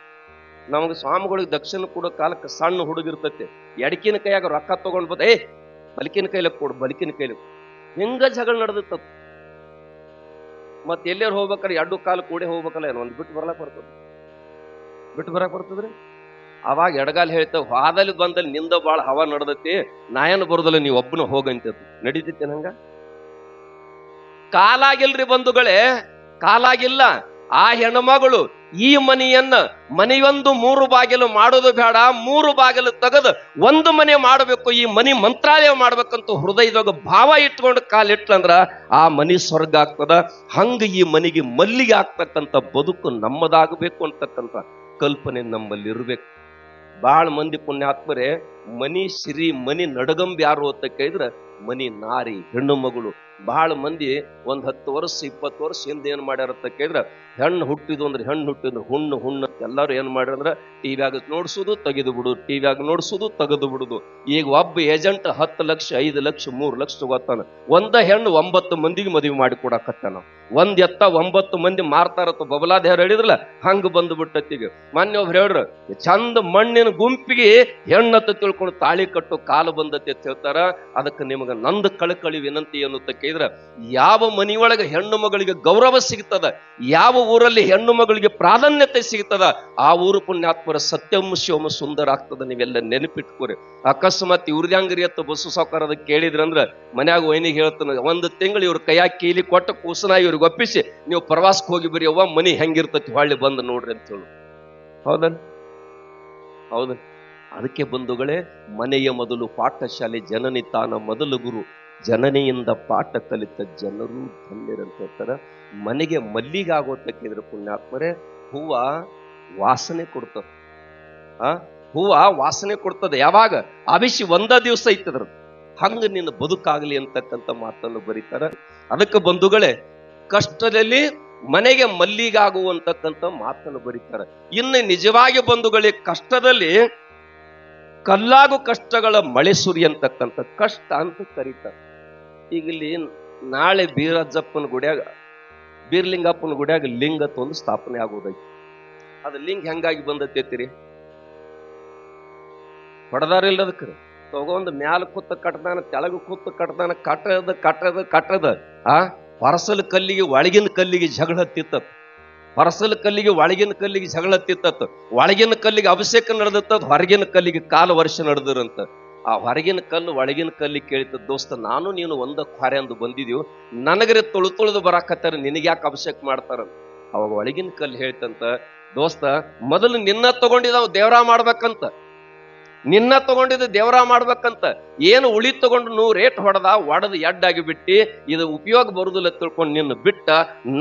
ನಮಗ ಸ್ವಾಮಿಗಳಿಗೆ ದಕ್ಷಿಣ ಕೊಡೋ ಕಾಲಕ್ಕೆ ಸಣ್ಣ ಹುಡುಗಿರ್ತೈತಿ, ಎಡಕಿನ ಕೈಯಾಗ ರೊಕ್ಕ ತಗೊಂಡ್ ಬದ, ಬಲಿಕಿನ ಕೈಲ ಕೊಡು, ಬಲಿಕಿನ ಕೈಲ ಹಿಂಗ ಜಗಳ ನಡೆದಿತ್ತ. ಮತ್ ಎಲ್ಲಾರು ಹೋಗ್ಬೇಕಾರೆ 2 ಕಾಲು ಕೂಡೆ ಹೋಗ್ಬೇಕಲ್ಲ, ಏನೋ ಒಂದ್ ಬಿಟ್ಟು ಬರಕ್ ಬರ್ತದ್ರಿ. ಅವಾಗ ಎಡಗಾಲ್ ಹೇಳ್ತಾವ, ಹಾದಲ್ಲಿ ಬಂದಲ್ಲಿ ನಿಂದ ಬಾಳ ಹವಾ ನಡೆದೈತಿ, ನಾಯನ್ ಬರೋದಲ್ಲ, ನೀವ್ ಒಬ್ಬನ ಹೋಗಂತ ನಡೀತೈತಿ. ಹಂಗ ಕಾಲಾಗಿಲ್ರಿ ಬಂಧುಗಳೇ, ಕಾಲಾಗಿಲ್ಲ. ಆ ಹೆಣ್ಮಗಳು ಈ ಮನೆಯನ್ನ ಮನೆಯೊಂದು 3 ಬಾಗಿಲು ಮಾಡೋದು ಬೇಡ, 3 ಬಾಗಿಲು ತೆಗೆದು ಒಂದು ಮನೆ ಮಾಡಬೇಕು, ಈ ಮನೆ ಮಂತ್ರಾಲಯ ಮಾಡ್ಬೇಕಂತ ಹೃದಯದಾಗ ಭಾವ ಇಟ್ಕೊಂಡು ಕಾಲಿಟ್ಲಂದ್ರ ಆ ಮನೆ ಸ್ವರ್ಗ ಆಗ್ತದ. ಹಂಗ ಈ ಮನೆಗೆ ಮಲ್ಲಿಗೆ ಆಗ್ತಕ್ಕಂಥ ಬದುಕು ನಮ್ಮದಾಗಬೇಕು ಅಂತಕ್ಕಂಥ ಕಲ್ಪನೆ ನಮ್ಮಲ್ಲಿ ಇರ್ಬೇಕು. ಬಾಳ ಮಂದಿ ಪುಣ್ಯಾತ್ಮರೇ ಮನಿ ಸಿರಿ ಮನಿ ನಡಗಂಬಿ ಯಾರು ಅಂತ ಕೇಳಿದ್ರೆ ಮನಿ ನಾರಿ ಹೆಣ್ಣು ಮಗಳು. ಬಹಳ ಮಂದಿ 10 ವರ್ಷ 20 ವರ್ಷ ಹಿಂದೆ ಏನ್ ಮಾಡ್ಯಾರಂತ ಕೇಳಿದ್ರೆ ಹೆಣ್ಣು ಹುಟ್ಟಿದು ಅಂದ್ರೆ ಹೆಣ್ಣು ಹುಟ್ಟಿದ್ರು ಹುಣ್ಣು ಎಲ್ಲರೂ ಏನ್ ಮಾಡ್ಯಾರಂದ್ರ ಟಿವಿಯಾಗ ನೋಡ್ಸುದು ತೆಗೆದು ಬಿಡುದು, ಟಿವಿಯಾಗ ನೋಡ್ಸುದು ತೆಗೆದು ಬಿಡುದು. ಈಗ ಒಬ್ಬ ಏಜೆಂಟ್ 10 ಲಕ್ಷ 5 ಲಕ್ಷ 3 ಲಕ್ಷ ತಗೋತಾನ. ಒಂದ ಹೆಣ್ಣು 9 ಮಂದಿಗೆ ಮದುವೆ ಮಾಡಿ ಕೊಡಾಕತ್ತಾನ. ಒಂದ್ ಎತ್ತ 9 ಮಂದಿ ಮಾರ್ತಾರತ್ತ ಬಬಲಾದೇವ್ರು ಹೇಳಿದ್ರಲ್ಲ, ಹಂಗ ಬಂದು ಬಿಟ್ಟತ್ತೀಗ. ಮೊನ್ನೆ ಒಬ್ರು ಹೇಳ್ರ ಚಂದ ಮಣ್ಣಿನ ಗುಂಪಿಗೆ ಹೆಣ್ಣತ್ತ ತಿಳ್ಕೊಂಡು ತಾಳಿ ಕಟ್ಟು ಕಾಲ ಬಂದತಿ ಅಂತ ಹೇಳ್ತಾರ. ಅದಕ್ಕೆ ನಿಮಗ ನಂದು ಕಳಕಳಿ ವಿನಂತಿ ಅನ್ನುತ್ತ ಕೇಳಿದ್ರ, ಯಾವ ಮನೆಯೊಳಗೆ ಹೆಣ್ಣು ಮಗಳಿಗೆ ಗೌರವ ಸಿಗ್ತದ, ಯಾವ ಊರಲ್ಲಿ ಹೆಣ್ಣು ಮಗಳಿಗೆ ಪ್ರಾಧಾನ್ಯತೆ ಸಿಗ್ತದ, ಆ ಊರು ಪುಣ್ಯಾತ್ಮರ ಸತ್ಯಂ ಶಿವಮ ಸುಂದರ ಆಗ್ತದ. ನೀವೆಲ್ಲ ನೆನಪಿಟ್ಕೋರಿ. ಅಕಸ್ಮಾತ್ ಇವ್ರದ್ಯಾಂಗ್ರಿ ಅತ್ತ ಬಸ್ಸು ಸಾವುಕಾರ ಕೇಳಿದ್ರಂದ್ರ ಮನ್ಯಾಗ ವೈನಿಗೆ ಹೇಳ್ತಾನ, 1 ತಿಂಗಳು ಇವ್ರ ಕೈಯಾಗ ಕೀಲಿ ಕೊಟ್ಟ ಕೂಸನ ಇವ್ರಿಗೆ ಒಪ್ಪಿಸಿ ನೀವು ಪ್ರವಾಸಕ್ಕೆ ಹೋಗಿ ಬರೀ ಅವ್ವ ಮನಿ ಹೆಂಗಿರ್ತತಿ ಹೊಳ್ಳಿ ಬಂದು ನೋಡ್ರಿ ಅಂತ ಹೇಳು. ಹೌದನ್ ಹೌದ. ಅದಕ್ಕೆ ಬಂಧುಗಳೇ, ಮನೆಯ ಮೊದಲು ಪಾಠಶಾಲೆ, ಜನನಿ ತಾನ ಮೊದಲು ಗುರು, ಜನನಿಯಿಂದ ಪಾಠ ಕಲಿತ ಜನರು ಧನ್ಯರಂತ ಹೇಳ್ತಾರ. ಮನೆಗೆ ಮಲ್ಲಿಗೆ ಆಗೋತಕ್ಕಿದ್ರೆ ಪುಣ್ಯಾತ್ಮರೇ ಹೂವ ವಾಸನೆ ಕೊಡ್ತದ. ಹೂವ ವಾಸನೆ ಕೊಡ್ತದೆ ಯಾವಾಗ ಅಭಿಷಿ ಒಂದ ದಿವಸ ಐತದ್ರ. ಹಂಗ ನಿನ್ನ ಬದುಕಾಗ್ಲಿ ಅಂತಕ್ಕಂಥ ಮಾತನ್ನು ಬರೀತಾರ. ಅದಕ್ಕೆ ಬಂಧುಗಳೇ, ಕಷ್ಟದಲ್ಲಿ ಮನೆಗೆ ಮಲ್ಲಿಗಾಗುವಂತಕ್ಕಂಥ ಮಾತನ್ನು ಬರೀತಾರೆ. ಇನ್ನು ನಿಜವಾಗಿ ಬಂಧುಗಳೇ, ಕಷ್ಟದಲ್ಲಿ ಕಲ್ಲಾಗು ಕಷ್ಟಗಳ ಮಳೆ ಸುರಿ ಅಂತಕ್ಕಂಥ ಕಷ್ಟ ಅಂತ ಕರೀತಾರೆ. ಈಗ ಇಲ್ಲಿ ನಾಳೆ ಬೀರಜ್ಜಪ್ಪನ ಗುಡಿಯಾಗ, ಬೀರ್ಲಿಂಗಪ್ಪನ ಗುಡಿಯಾಗ ಲಿಂಗತ್ವ ಒಂದು ಸ್ಥಾಪನೆ ಆಗೋದೈತಿ. ಅದು ಲಿಂಗ ಹೆಂಗಾಗಿ ಬಂದೈತಿರಿ? ಹೊಡೆದಾರಿಲ್ಲದಕ್ಕೆ ತಗೊಂಡ್ ಮ್ಯಾಲ ಕೂತ ಕಟ್ಟದಾನ, ತೆಳಗ ಕೂತ ಕಟ್ಟದಾನ, ಕಟ್ಟದ ಹೊರಸಲ ಕಲ್ಲಿಗೆ ಒಳಗಿನ ಕಲ್ಲಿಗೆ ಜಗಳ ಹತ್ತಿತ್ತತ್. ಹೊರಸಲ ಕಲ್ಲಿಗೆ ಒಳಗಿನ ಕಲ್ಲಿಗೆ ಜಗಳ ಹತ್ತಿತ್ತತ್. ಒಳಗಿನ ಕಲ್ಲಿಗೆ ಅಭಿಷೇಕ ನಡೆದತ್ತ, ಹೊರಗಿನ ಕಲ್ಲಿಗೆ ಕಾಲು ವರ್ಷ ನಡೆದಿರಂತ. ಆ ಹೊರಗಿನ ಕಲ್ಲು ಒಳಗಿನ ಕಲ್ಲಿಗೆ ಕೇಳಿತ, ದೋಸ್ತ ನಾನು ನೀನು ಒಂದ ಹೊರೆ ಅಂದು ಬಂದಿದೀವಿ, ನನಗರೆ ತುಳಿದು ಬರಾಕತ್ತಾರ, ನಿನಗೆ ಯಾಕೆ ಅಭಿಷೇಕ ಮಾಡ್ತಾರಂತ. ಅವಾಗ ಒಳಗಿನ ಕಲ್ಲು ಹೇಳ್ತಂತ, ದೋಸ್ತ ಮೊದಲು ನಿನ್ನ ತಗೊಂಡಿದ ದೇವರ ಮಾಡ್ಬೇಕಂತ, ನಿನ್ನ ತಗೊಂಡಿದ್ದು ದೇವರ ಮಾಡ್ಬೇಕಂತ. ಏನು ಉಳಿ ತಗೊಂಡು 100 ರೇಟ್ ಒಡೆದು ಎಡ್ಡಾಗಿ ಬಿಟ್ಟಿ, ಇದು ಉಪಯೋಗ ಬರುದಿಲ್ಲ ತಿಳ್ಕೊಂಡು ನಿನ್ನ ಬಿಟ್ಟ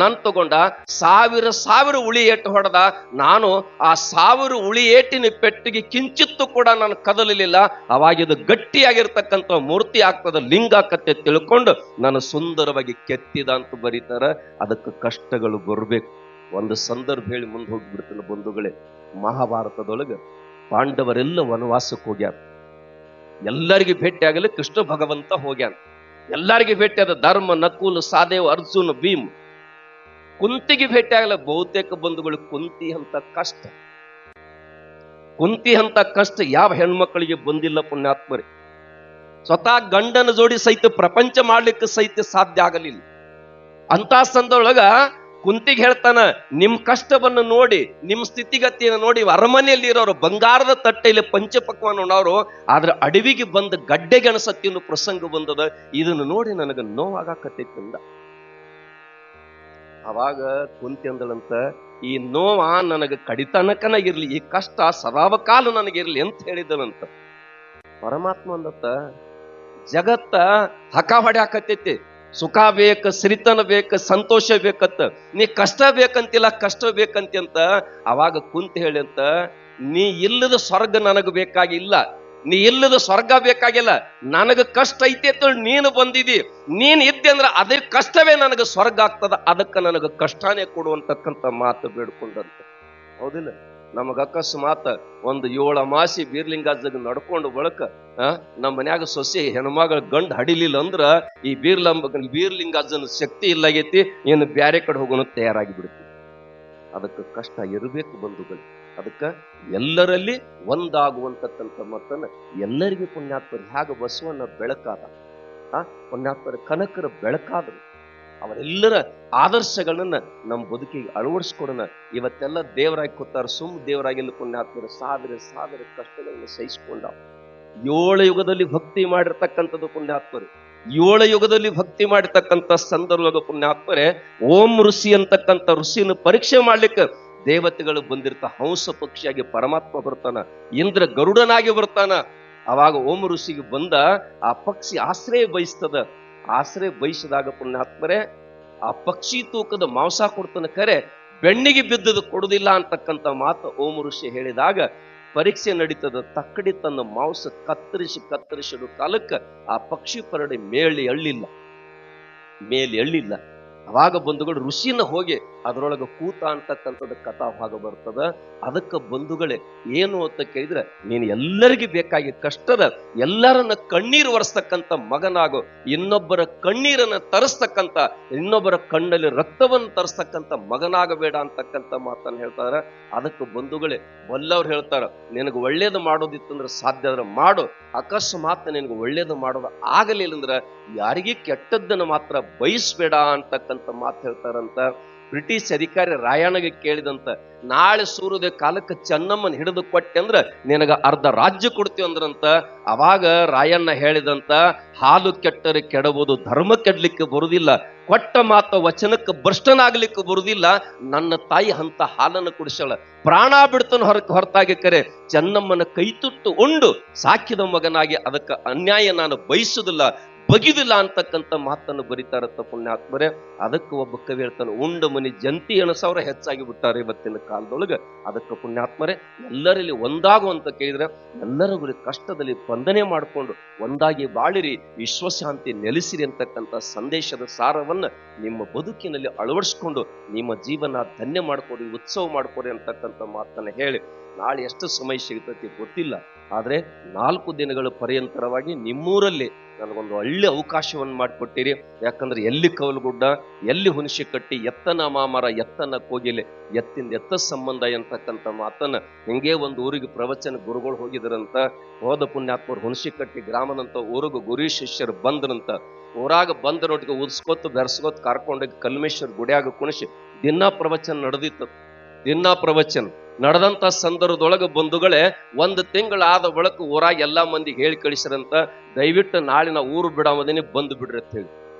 ನನ್ ತಗೊಂಡ 1000 ಉಳಿ ಏಟು ಹೊಡೆದ. ನಾನು ಆ 1000 ಉಳಿ ಏಟಿನ ಪೆಟ್ಟಿಗೆ ಕಿಂಚಿತ್ತು ಕೂಡ ನಾನು ಕದಲಿಲ್ಲ. ಅವಾಗಿದು ಗಟ್ಟಿಯಾಗಿರ್ತಕ್ಕಂಥ ಮೂರ್ತಿ ಆಗ್ತದ, ಲಿಂಗ ಆಕತ್ತೆ ತಿಳ್ಕೊಂಡು ನಾನು ಸುಂದರವಾಗಿ ಕೆತ್ತಿದ ಅಂತ ಬರೀತಾರ. ಅದಕ್ಕೆ ಕಷ್ಟಗಳು ಬರ್ಬೇಕು. ಒಂದು ಸಂದರ್ಭ ಹೇಳಿ ಮುಂದೆ ಹೋಗ್ಬಿಡ್ತಾನೆ ಬಂಧುಗಳೇ. ಮಹಾಭಾರತದೊಳಗೆ ಪಾಂಡವರೆಲ್ಲ ವನವಾಸಕ್ಕೆ ಹೋಗ್ಯಾರ. ಎಲ್ಲರಿಗೆ ಭೇಟಿ ಆಗಲಿ ಕೃಷ್ಣ ಭಗವಂತ ಹೋಗ್ಯಾನ. ಎಲ್ಲರಿಗೆ ಭೇಟಿ ಆದ ಧರ್ಮ, ನಕುಲ್, ಸಹದೇವ್, ಅರ್ಜುನ್, ಭೀಮ್. ಕುಂತಿಗೆ ಭೇಟಿ ಆಗಲ್ಲ. ಬಹುತೇಕ ಬಂಧುಗಳು ಕುಂತಿ ಅಂತ ಕಷ್ಟ ಯಾವ ಹೆಣ್ಮಕ್ಳಿಗೆ ಬಂದಿಲ್ಲ ಪುಣ್ಯಾತ್ಮರಿ. ಸ್ವತಃ ಗಂಡನ ಜೋಡಿ ಸಹಿತ ಪ್ರಪಂಚ ಮಾಡ್ಲಿಕ್ಕೆ ಸಹಿತ ಸಾಧ್ಯ ಆಗಲಿಲ್ಲ. ಅಂತ ಸಂದರ್ಭದೊಳಗ ಕುಂತಿಗೆ ಹೇಳ್ತಾನ, ನಿಮ್ ಕಷ್ಟವನ್ನು ನೋಡಿ, ನಿಮ್ ಸ್ಥಿತಿಗತಿಯನ್ನು ನೋಡಿ, ಅರಮನೆಯಲ್ಲಿ ಇರೋರು ಬಂಗಾರದ ತಟ್ಟೆಯಲ್ಲಿ ಪಂಚಪಕ್ವಾನ ಉಣ್ಣವ್ರು, ಆದ್ರೆ ಅಡವಿಗೆ ಬಂದ ಗಡ್ಡೆ ಗೆಣಸತ್ತಿನ ಪ್ರಸಂಗ ಬಂದದ. ಇದನ್ನು ನೋಡಿ ನನಗೆ ನೋವಾಗಕತ್ತೈತಿಂದ. ಅವಾಗ ಕುಂತಿ ಅಂದಳಂತ, ಈ ನೋವ ನನಗೆ ಕಡಿತನಕನ ಇರ್ಲಿ, ಈ ಕಷ್ಟ ಸದಾವಕಾಲ ನನಗಿರ್ಲಿ ಅಂತ ಹೇಳಿದನಂತ. ಪರಮಾತ್ಮ ಅಂದತ್ತ, ಜಗತ್ತ ಹಕ ಹೊಡ್ಯಾಕತ್ತೈತಿ, ಸುಖ ಬೇಕ, ಸಿರಿತನ ಬೇಕ, ಸಂತೋಷ ಬೇಕತ್ತ, ನೀ ಕಷ್ಟ ಬೇಕಂತಿಲ್ಲ, ಕಷ್ಟ ಬೇಕಂತ. ಅವಾಗ ಕುಂತ ಹೇಳಿ ಅಂತ, ನೀ ಇಲ್ಲದ ಸ್ವರ್ಗ ನನಗ ಬೇಕಾಗಿಲ್ಲ, ನೀ ಇಲ್ಲದ ಸ್ವರ್ಗ ಬೇಕಾಗಿಲ್ಲ, ನನಗ ಕಷ್ಟ ಐತಿ ಅಂತ ನೀನು ಬಂದಿದಿ, ನೀನ್ ಇದ್ದೆ ಅಂದ್ರೆ ಅದೇ ಕಷ್ಟವೇ ನನಗೆ ಸ್ವರ್ಗ ಆಗ್ತದ, ಅದಕ್ಕೆ ನನಗ ಕಷ್ಟನೇ ಕೊಡುವಂತಕ್ಕಂಥ ಮಾತು ಬೇಡ್ಕೊಂಡಂತ. ಹೌದಿಲ್ಲ? ನಮಗ ಅಕಸ್ಮಾತ್ ಒಂದು 7 ಅಮಾಸಿ ಬೀರ್ಲಿಂಗಾಜಗ ನಡ್ಕೊಂಡು ಬಳಕ ನಮ್ಮ ಮನ್ಯಾಗ ಸೊಸೆ ಹೆಣ್ಮಗಳ ಗಂಡು ಹಡಿಲಿಲ್ಲ ಅಂದ್ರ ಈ ಬೀರ್ಲಿಂಗಾಜನ ಶಕ್ತಿ ಇಲ್ಲಾಗೈತಿ, ಏನು ಬ್ಯಾರೆ ಕಡೆ ಹೋಗೋಣ ತಯಾರಾಗಿ ಬಿಡ್ತೀವಿ. ಅದಕ್ಕೆ ಕಷ್ಟ ಇರಬೇಕು ಬಂಧುಗಳು. ಅದಕ್ಕೆ ಎಲ್ಲರಲ್ಲಿ ಒಂದಾಗುವಂತಕ್ಕಂಥ ಮತ್ತನ್ನ ಎಲ್ಲರಿಗೂ ಪುಣ್ಯಾತ್ಮರು ಹೇಗೆ ಬಸವಣ್ಣ ಬೆಳಕಾದ, ಪುಣ್ಯಾತ್ಮರ ಕನಕರ ಬೆಳಕಾದ್ರು, ಅವರೆಲ್ಲರ ಆದರ್ಶಗಳನ್ನ ನಮ್ಮ ಬದುಕಿಗೆ ಅಳವಡಿಸ್ಕೊಡೋಣ. ಇವತ್ತೆಲ್ಲ ದೇವರಾಗಿ ಕೂತಾರ, ದೇವರಾಗಿಲ್ಲ ಪುಣ್ಯಾತ್ಮರು ಸಾವಿರ ಕಷ್ಟಗಳನ್ನ ಸಹಿಸಿಕೊಂಡ 7 ಯುಗದಲ್ಲಿ ಭಕ್ತಿ ಮಾಡಿರ್ತಕ್ಕಂಥದ್ದು ಪುಣ್ಯಾತ್ಮರು. ಏಳು ಯುಗದಲ್ಲಿ ಭಕ್ತಿ ಮಾಡಿರ್ತಕ್ಕಂಥ ಸಂದರ್ಭ ಪುಣ್ಯಾತ್ಮರೆ ಓಂ ಋಷಿ ಅಂತಕ್ಕಂಥ ಋಷಿನ ಪರೀಕ್ಷೆ ಮಾಡ್ಲಿಕ್ಕೆ ದೇವತೆಗಳು ಬಂದಿರ್ತ ಹಂಸ ಪಕ್ಷಿಯಾಗಿ ಪರಮಾತ್ಮ ಬರ್ತಾನ, ಇಂದ್ರ ಗರುಡನಾಗಿ ಬರ್ತಾನ. ಅವಾಗ ಓಂ ಋಷಿಗೆ ಬಂದ ಆ ಪಕ್ಷಿ ಆಶ್ರಯ ಬಯಸ್ತದ. ಆಶ್ರಯ ಬಯಸಿದಾಗ ಪುಣ್ಯಾತ್ಮರೆ ಆ ಪಕ್ಷಿ ತೂಕದ ಮಾಂಸ ಕೊಡ್ತಾನ, ಕರೆ ಬೆಣ್ಣಿಗೆ ಬಿದ್ದದು ಕೊಡುದಿಲ್ಲ ಅಂತಕ್ಕಂಥ ಮಾತು ಓಂ ಋಷಿ ಹೇಳಿದಾಗ ಪರೀಕ್ಷೆ ನಡೀತದ. ತಕ್ಕಡಿ ತನ್ನ ಮಾಂಸ ಕತ್ತರಿಸಿಡು ಕಾಲಕ್ಕೆ ಆ ಪಕ್ಷಿ ಪರಡೆ ಮೇಲೆ ಎಳ್ಳಿಲ್ಲ. ಅವಾಗ ಬಂಧುಗಳು ಋಷಿನ ಹೋಗಿ ಅದರೊಳಗೆ ಕೂತ ಅಂತಕ್ಕಂಥದ್ದು ಕಥಾಭಾಗ ಬರ್ತದ. ಅದಕ್ಕೆ ಬಂಧುಗಳೇ ಏನು ಅಂತ ಕೇಳಿದ್ರೆ, ನೀನು ಎಲ್ಲರಿಗೂ ಬೇಕಾಗಿ ಕಷ್ಟದ ಎಲ್ಲರನ್ನ ಕಣ್ಣೀರು ಒರೆಸ್ತಕ್ಕಂಥ ಮಗನಾಗು, ಇನ್ನೊಬ್ಬರ ಕಣ್ಣೀರನ್ನ ತರಿಸ್ತಕ್ಕಂಥ, ಇನ್ನೊಬ್ಬರ ಕಣ್ಣಲ್ಲಿ ರಕ್ತವನ್ನು ತರಿಸ್ತಕ್ಕಂಥ ಮಗನಾಗಬೇಡ ಅಂತಕ್ಕಂಥ ಮಾತನ್ನು ಹೇಳ್ತಾರೆ. ಅದಕ್ಕೆ ಬಂಧುಗಳೇ ಬಲ್ಲವ್ರು ಹೇಳ್ತಾರ, ನಿನಗೆ ಒಳ್ಳೇದು ಮಾಡೋದಿತ್ತಂದ್ರೆ ಸಾಧ್ಯ ಆದ್ರೆ ಮಾಡು, ಅಕಸ್ಮಾತ್ ನಿನಗೆ ಒಳ್ಳೇದು ಮಾಡೋದು ಆಗಲಿಲ್ಲ ಅಂದ್ರೆ ಯಾರಿಗೂ ಕೆಟ್ಟದ್ದನ್ನು ಮಾತ್ರ ಬಯಸ್ಬೇಡ ಅಂತಕ್ಕಂಥ ಮಾತು ಹೇಳ್ತಾರಂತ. ಬ್ರಿಟಿಷ್ ಅಧಿಕಾರಿ ರಾಯಣ್ಣಗೆ ಕೇಳಿದಂತ, ನಾಳೆ ಸೂರ್ಯೋದಯ ಕಾಲಕ್ಕೆ ಚೆನ್ನಮ್ಮನ ಹಿಡಿದು ಕೊಟ್ಟೆ ಅಂದ್ರ ನಿನಗ ಅರ್ಧ ರಾಜ್ಯ ಕೊಡ್ತೀವಿ ಅಂದ್ರಂತ. ಅವಾಗ ರಾಯಣ್ಣ ಹೇಳಿದಂತ, ಹಾಲು ಕೆಟ್ಟರೆ ಕೆಡಬಹುದು, ಧರ್ಮ ಕೆಡ್ಲಿಕ್ಕೆ ಬರುವುದಿಲ್ಲ, ಕೊಟ್ಟ ಮಾತ ವಚನಕ್ಕೆ ಭ್ರಷ್ಟನಾಗ್ಲಿಕ್ಕೆ ಬರುವುದಿಲ್ಲ. ನನ್ನ ತಾಯಿ ಅಂತ ಹಾಲನ್ನು ಕುಡಿಸಳ, ಪ್ರಾಣ ಬಿಡ್ತನ ಹೊರತಾಗಿ ಕರೆ ಚೆನ್ನಮ್ಮನ ಕೈತುಟ್ಟು ಉಂಡು ಸಾಕಿದ ಮಗನಾಗಿ ಅದಕ್ಕೆ ಅನ್ಯಾಯ ನಾನು ಬಯಸುವುದಿಲ್ಲ, ಬಗಿದಿಲ್ಲ ಅಂತಕ್ಕಂಥ ಮಾತನ್ನು ಬರೀತಾರತ್ತ ಪುಣ್ಯಾತ್ಮರೇ. ಅದಕ್ಕೆ ಒಬ್ಬ ಕವಿ ಹೇಳ್ತಾನೆ, ಉಂಡು ಮನಿ ಜಂತಿ ಎಣಸವ್ರ ಹೆಚ್ಚಾಗಿ ಬಿಟ್ಟಾರೆ ಇವತ್ತಿನ ಕಾಲದೊಳಗೆ. ಅದಕ್ಕೆ ಪುಣ್ಯಾತ್ಮರೇ ಎಲ್ಲರಲ್ಲಿ ಒಂದಾಗು ಅಂತ ಕೇಳಿದ್ರೆ, ಎಲ್ಲರಿಗೂ ಕಷ್ಟದಲ್ಲಿ ಬಂಧನೆ ಮಾಡಿಕೊಂಡು ಒಂದಾಗಿ ಬಾಳಿರಿ, ವಿಶ್ವಶಾಂತಿ ನೆಲೆಸಿರಿ ಅಂತಕ್ಕಂಥ ಸಂದೇಶದ ಸಾರವನ್ನು ನಿಮ್ಮ ಬದುಕಿನಲ್ಲಿ ಅಳವಡಿಸ್ಕೊಂಡು ನಿಮ್ಮ ಜೀವನ ಧನ್ಯ ಮಾಡ್ಕೊಡಿ, ಉತ್ಸವ ಮಾಡ್ಕೊಡಿ ಅಂತಕ್ಕಂಥ ಮಾತನ್ನು ಹೇಳಿ, ನಾಳೆ ಎಷ್ಟು ಸಮಯ ಸಿಗ್ತೈತಿ ಗೊತ್ತಿಲ್ಲ, ಆದ್ರೆ 4 ದಿನಗಳ ಪರ್ಯಂತರವಾಗಿ ನಿಮ್ಮೂರಲ್ಲಿ ನನಗೊಂದು ಒಳ್ಳೆ ಅವಕಾಶವನ್ನು ಮಾಡಿಕೊಟ್ಟಿರಿ. ಯಾಕಂದ್ರೆ ಎಲ್ಲಿ ಕವಲುಗುಡ್ಡ, ಎಲ್ಲಿ ಹುಣಸಿ ಕಟ್ಟಿ, ಎತ್ತನ ಮಾಮರ ಎತ್ತನ ಕೋಗಿಲೆ, ಎತ್ತಿಂದ ಎತ್ತ ಸಂಬಂಧ ಎಂತಕ್ಕಂಥ ಮಾತನ್ನ ಹಿಂಗೆ ಒಂದು ಊರಿಗೆ ಪ್ರವಚನ ಗುರುಗಳು ಹೋಗಿದ್ರಂತ. ಹೋದ ಪುಣ್ಯಾತ್ಮರು ಹುಣಸಿ ಕಟ್ಟಿ ಗ್ರಾಮದಂತ ಊರಿಗೂ ಗುರು ಶಿಷ್ಯರು ಬಂದ್ರಂತ. ಊರಾಗ ಬಂದರೊಟ್ಟಿಗೆ ಉದ್ಸ್ಕೊತ್ ಬೆರೆಸ್ಕೊತ್ ಕರ್ಕೊಂಡೋಗಿ ಕಲ್ಮೇಶ್ವರ ಗುಡಿಯಾಗ ಕುಣಿಸಿ ದಿನಾ ಪ್ರವಚನ ನಡೆದಿತ್ತು. ದಿನಾ ಪ್ರವಚನ ನಡೆದಂತ ಸಂದರ್ಭದೊಳಗೆ ಬಂಧುಗಳೇ 1 ತಿಂಗಳಾದ ಬಳಿಕ ಊರಾಗ ಎಲ್ಲಾ ಮಂದಿಗೆ ಹೇಳಿ ಕಳಿಸ್ರಂತ, ದಯವಿಟ್ಟು ನಾಳೆ ನಾವು ಊರು ಬಿಡಾಮದೇನೆ ಬಂದು ಬಿಡ್ರಿ ಅಂತ ಹೇಳಿ.